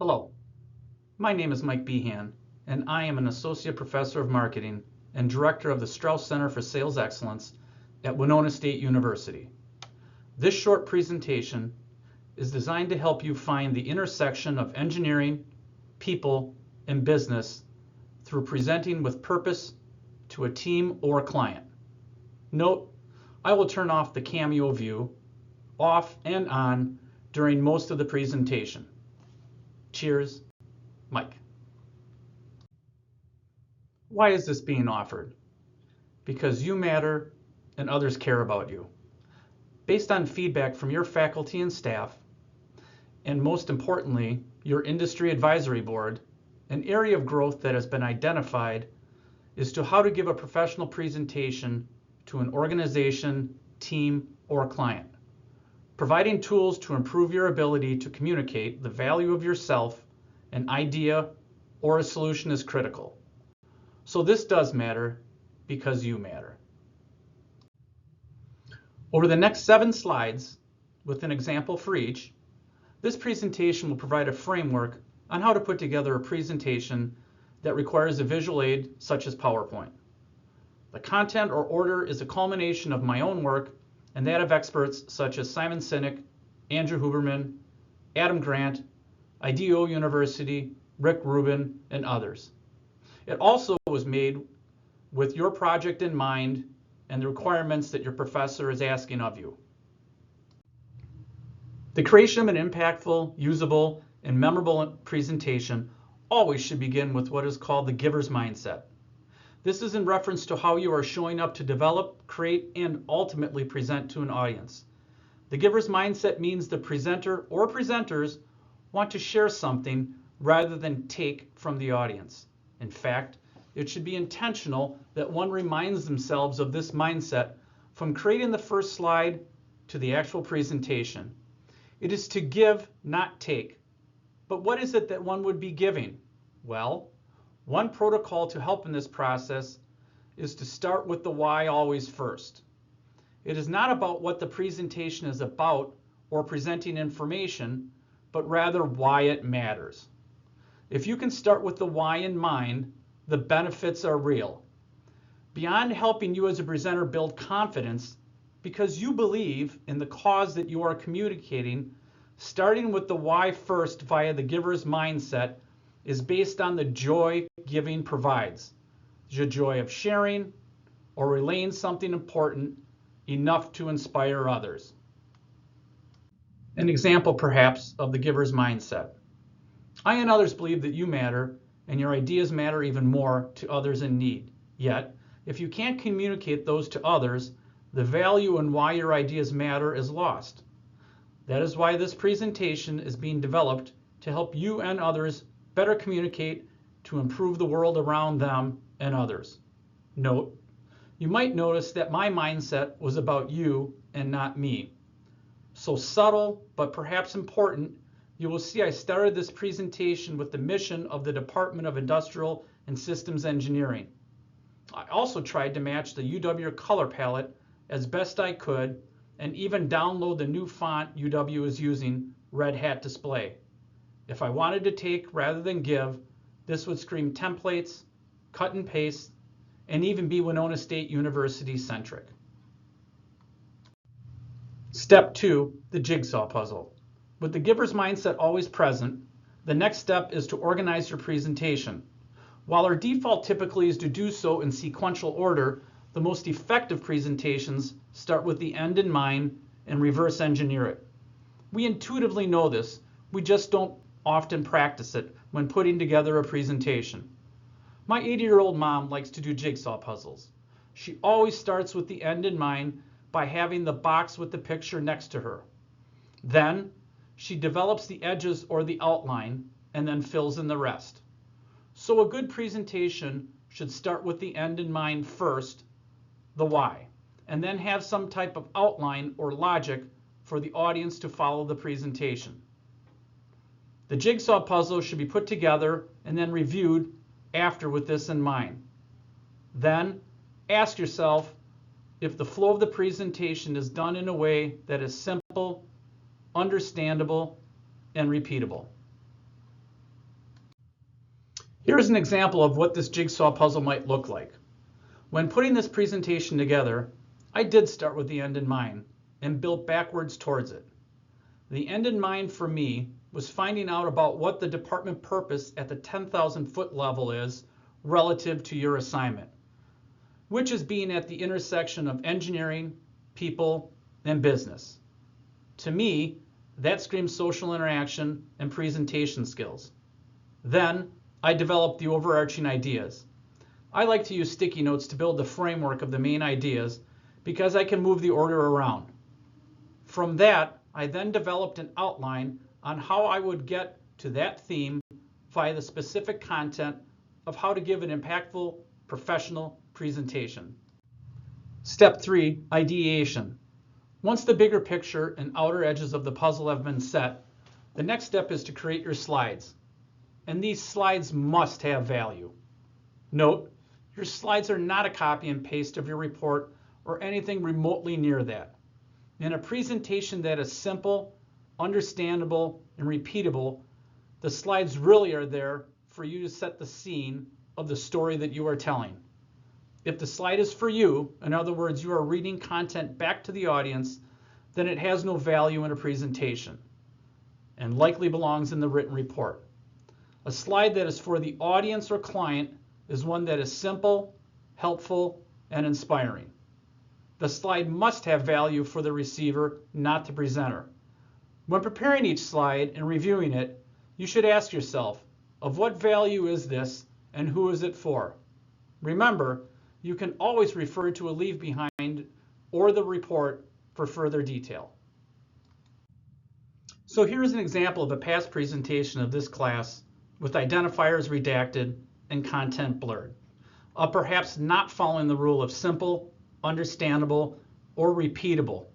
Hello, my name is Mike Behan, and I am an Associate Professor of Marketing and Director of the Strauss Center for Sales Excellence at Winona State University. This short presentation is designed to help you find the intersection of engineering, people, and business through presenting with purpose to a team or client. Note, I will turn off the cameo view, off and on, during most of the presentation. Cheers, Mike. Why is this being offered? Because you matter and others care about you. Based on feedback from your faculty and staff, and most importantly, your industry advisory board, an area of growth that has been identified is to how to give a professional presentation to an organization, team, or client. Providing tools to improve your ability to communicate the value of yourself, an idea, or a solution is critical. So this does matter because you matter. Over the next 7 slides, with an example for each, this presentation will provide a framework on how to put together a presentation that requires a visual aid such as PowerPoint. The content or order is a culmination of my own work and that of experts such as Simon Sinek, Andrew Huberman, Adam Grant, IDEO University, Rick Rubin, and others. It also was made with your project in mind and the requirements that your professor is asking of you. The creation of an impactful, usable, and memorable presentation always should begin with what is called the giver's mindset. This is in reference to how you are showing up to develop, create, and ultimately present to an audience. The giver's mindset means the presenter or presenters want to share something rather than take from the audience. In fact, it should be intentional that one reminds themselves of this mindset from creating the first slide to the actual presentation. It is to give, not take. But what is it that one would be giving? Well, one protocol to help in this process is to start with the why always first. It is not about what the presentation is about or presenting information, but rather why it matters. If you can start with the why in mind, the benefits are real. Beyond helping you as a presenter build confidence, because you believe in the cause that you are communicating, starting with the why first via the giver's mindset is based on the joy giving provides. The joy of sharing or relaying something important enough to inspire others. An example perhaps of the giver's mindset. I and others believe that you matter and your ideas matter even more to others in need. Yet, if you can't communicate those to others, the value and why your ideas matter is lost. That is why this presentation is being developed to help you and others better communicate to improve the world around them and others. Note, you might notice that my mindset was about you and not me. So subtle, but perhaps important, you will see I started this presentation with the mission of the Department of Industrial and Systems Engineering. I also tried to match the UW color palette as best I could and even download the new font UW is using, Red Hat Display. If I wanted to take rather than give, this would scream templates, cut and paste, and even be Winona State University centric. Step 2, the jigsaw puzzle. With the giver's mindset always present, the next step is to organize your presentation. While our default typically is to do so in sequential order, the most effective presentations start with the end in mind and reverse engineer it. We intuitively know this, we just don't often practice it when putting together a presentation. My 80-year-old mom likes to do jigsaw puzzles. She always starts with the end in mind by having the box with the picture next to her. Then, she develops the edges or the outline and then fills in the rest. So a good presentation should start with the end in mind first, the why, and then have some type of outline or logic for the audience to follow the presentation. The jigsaw puzzle should be put together and then reviewed after with this in mind. Then ask yourself if the flow of the presentation is done in a way that is simple, understandable, and repeatable. Here's an example of what this jigsaw puzzle might look like. When putting this presentation together, I did start with the end in mind and built backwards towards it. The end in mind for me was finding out about what the department purpose at the 10,000 foot level is relative to your assignment, which is being at the intersection of engineering, people, and business. To me, that screams social interaction and presentation skills. Then I developed the overarching ideas. I like to use sticky notes to build the framework of the main ideas because I can move the order around. From that, I then developed an outline on how I would get to that theme via the specific content of how to give an impactful, professional presentation. Step 3, ideation. Once the bigger picture and outer edges of the puzzle have been set, the next step is to create your slides. And these slides must have value. Note, your slides are not a copy and paste of your report or anything remotely near that. In a presentation that is simple, understandable, and repeatable, the slides really are there for you to set the scene of the story that you are telling. If the slide is for you, in other words, you are reading content back to the audience, then it has no value in a presentation and likely belongs in the written report. A slide that is for the audience or client is one that is simple, helpful, and inspiring. The slide must have value for the receiver, not the presenter. When preparing each slide and reviewing it, you should ask yourself, of what value is this and who is it for? Remember, you can always refer to a leave behind or the report for further detail. So here's an example of a past presentation of this class with identifiers redacted and content blurred, perhaps not following the rule of simple, understandable, or repeatable,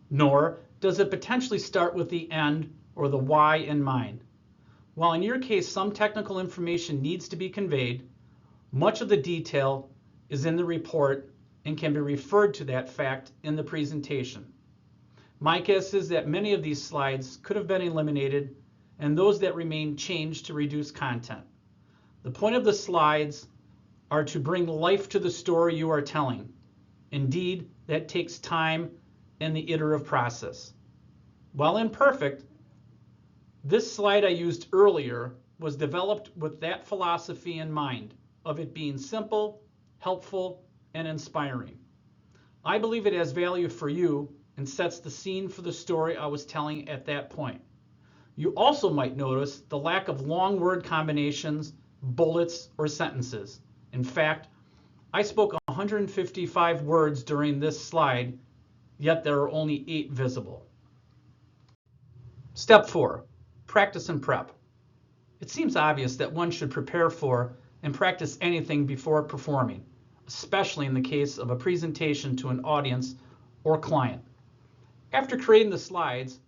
nor does it potentially start with the end or the why in mind. While in your case some technical information needs to be conveyed, much of the detail is in the report and can be referred to that fact in the presentation. My guess is that many of these slides could have been eliminated and those that remain changed to reduce content. The point of the slides are to bring life to the story you are telling. Indeed, that takes time and the iterative process. While imperfect, this slide I used earlier was developed with that philosophy in mind of it being simple, helpful, and inspiring. I believe it has value for you and sets the scene for the story I was telling at that point. You also might notice the lack of long word combinations, bullets, or sentences. In fact, I spoke 155 words during this slide, yet there are only 8 visible. Step 4, practice and prep. It seems obvious that one should prepare for and practice anything before performing, especially in the case of a presentation to an audience or client. After creating the slides,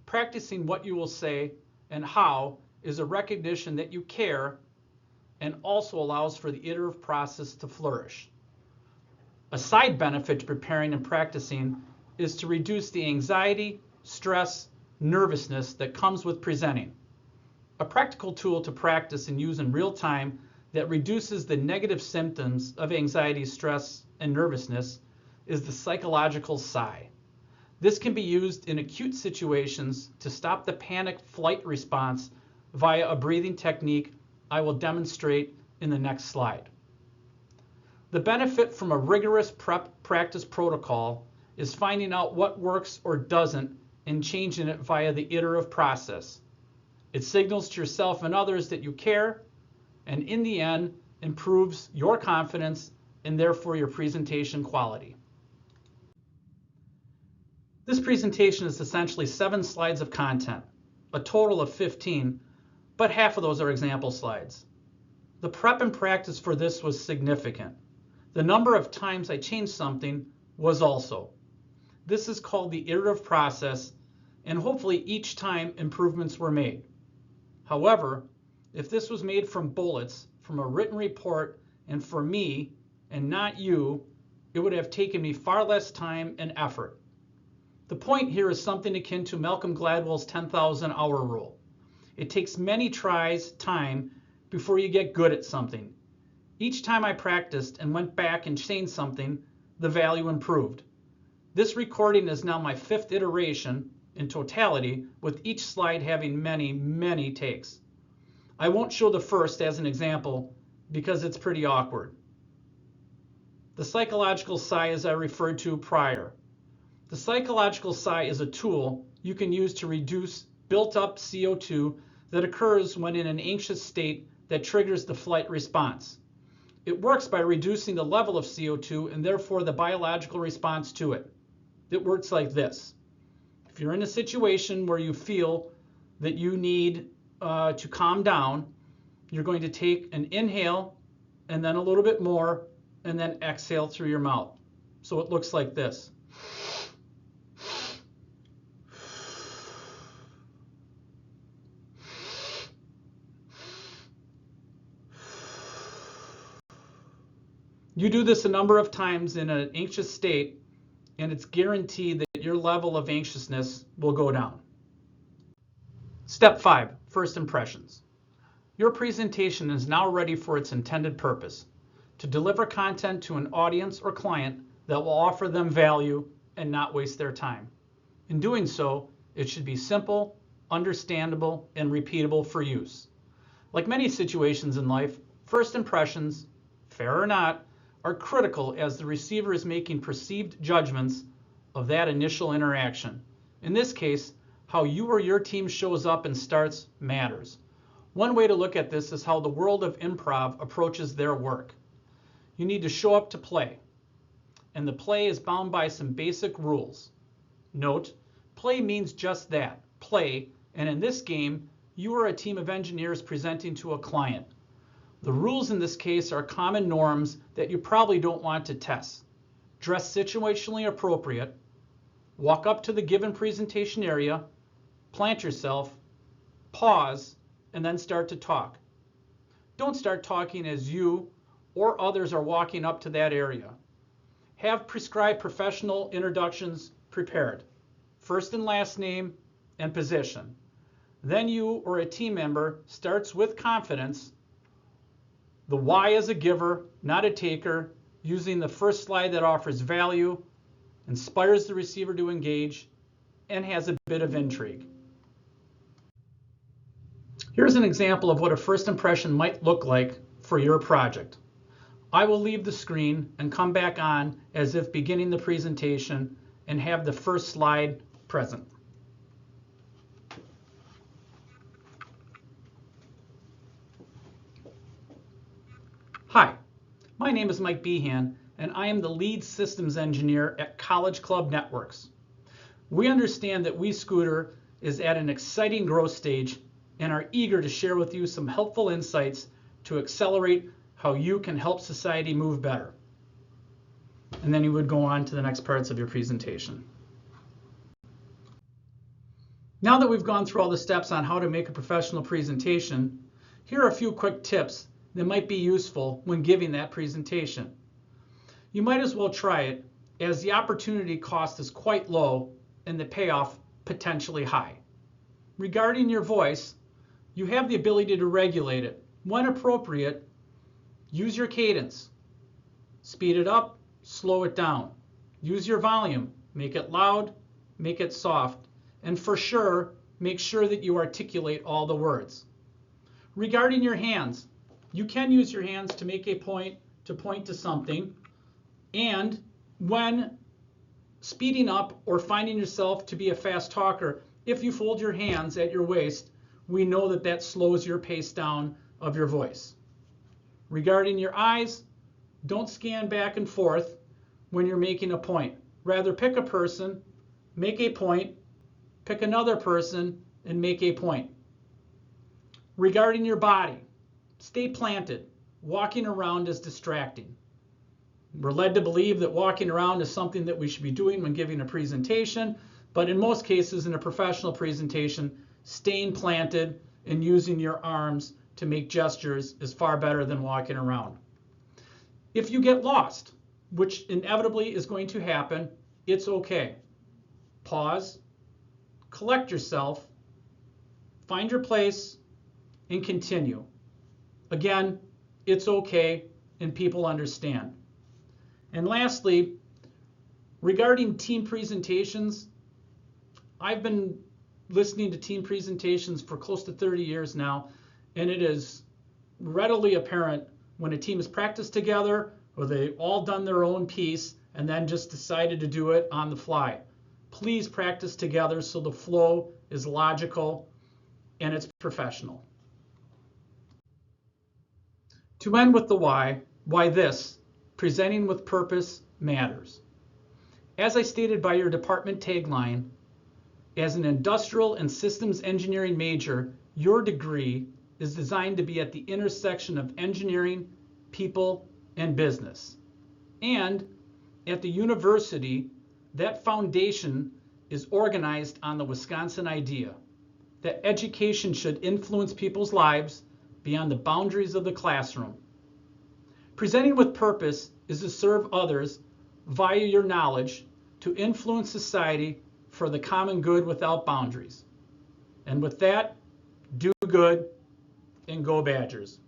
practicing what you will say and how is a recognition that you care and also allows for the iterative process to flourish. A side benefit to preparing and practicing is to reduce the anxiety, stress, nervousness that comes with presenting. A practical tool to practice and use in real time that reduces the negative symptoms of anxiety, stress, and nervousness is the psychological sigh. This can be used in acute situations to stop the panic flight response via a breathing technique I will demonstrate in the next slide. The benefit from a rigorous practice protocol is finding out what works or doesn't and changing it via the iterative process. It signals to yourself and others that you care, and in the end, improves your confidence and therefore your presentation quality. This presentation is essentially 7 slides of content, a total of 15, but half of those are example slides. The prep and practice for this was significant. The number of times I changed something was also. This is called the iterative process, and hopefully each time improvements were made. However, if this was made from bullets, from a written report, and for me, and not you, it would have taken me far less time and effort. The point here is something akin to Malcolm Gladwell's 10,000 hour rule. It takes many tries, time, before you get good at something. Each time I practiced and went back and changed something, the value improved. This recording is now my 5th iteration in totality, with each slide having many, many takes. I won't show the first as an example because it's pretty awkward. The psychological sigh, as I referred to prior. The psychological sigh is a tool you can use to reduce built-up CO2 that occurs when in an anxious state that triggers the flight response. It works by reducing the level of CO2 and therefore the biological response to it. It works like this. If you're in a situation where you feel that you need to calm down, you're going to take an inhale and then a little bit more and then exhale through your mouth. So it looks like this. You do this a number of times in an anxious state, and it's guaranteed that your level of anxiousness will go down. Step 5, first impressions. Your presentation is now ready for its intended purpose, to deliver content to an audience or client that will offer them value and not waste their time. In doing so, it should be simple, understandable, and repeatable for use. Like many situations in life, first impressions, fair or not, are critical as the receiver is making perceived judgments of that initial interaction. In this case, how you or your team shows up and starts matters. One way to look at this is how the world of improv approaches their work. You need to show up to play, and the play is bound by some basic rules. Note, play means just that, play, and in this game, you are a team of engineers presenting to a client. The rules in this case are common norms that you probably don't want to test. Dress situationally appropriate, walk up to the given presentation area, plant yourself, pause, and then start to talk. Don't start talking as you or others are walking up to that area. Have prescribed professional introductions prepared, first and last name and position. Then you or a team member starts with confidence. The why as a giver, not a taker, using the first slide that offers value, inspires the receiver to engage, and has a bit of intrigue. Here's an example of what a first impression might look like for your project. I will leave the screen and come back on as if beginning the presentation and have the first slide present. Hi, my name is Mike Behan, and I am the lead systems engineer at College Club Networks. We understand that WeScooter is at an exciting growth stage and are eager to share with you some helpful insights to accelerate how you can help society move better. And then you would go on to the next parts of your presentation. Now that we've gone through all the steps on how to make a professional presentation, here are a few quick tips that might be useful when giving that presentation. You might as well try it, as the opportunity cost is quite low and the payoff potentially high. Regarding your voice, you have the ability to regulate it. When appropriate, use your cadence. Speed it up, slow it down. Use your volume, make it loud, make it soft, and for sure, make sure that you articulate all the words. Regarding your hands, you can use your hands to make a point, to point to something, and when speeding up or finding yourself to be a fast talker, if you fold your hands at your waist, we know that that slows your pace down of your voice. Regarding your eyes, don't scan back and forth when you're making a point. Rather, pick a person, make a point, pick another person, and make a point. Regarding your body, stay planted. Walking around is distracting. We're led to believe that walking around is something that we should be doing when giving a presentation, but in most cases in a professional presentation, staying planted and using your arms to make gestures is far better than walking around. If you get lost, which inevitably is going to happen, it's okay. Pause, collect yourself, find your place, and continue. Again, it's okay and people understand. And lastly, regarding team presentations, I've been listening to team presentations for close to 30 years now, and it is readily apparent when a team has practiced together or they've all done their own piece and then just decided to do it on the fly. Please practice together so the flow is logical and it's professional. To end with the why this, presenting with purpose, matters. As I stated by your department tagline, as an industrial and systems engineering major, your degree is designed to be at the intersection of engineering, people, and business. And at the university, that foundation is organized on the Wisconsin idea that education should influence people's lives beyond the boundaries of the classroom. Presenting with purpose is to serve others via your knowledge to influence society for the common good without boundaries. And with that, do good and go Badgers.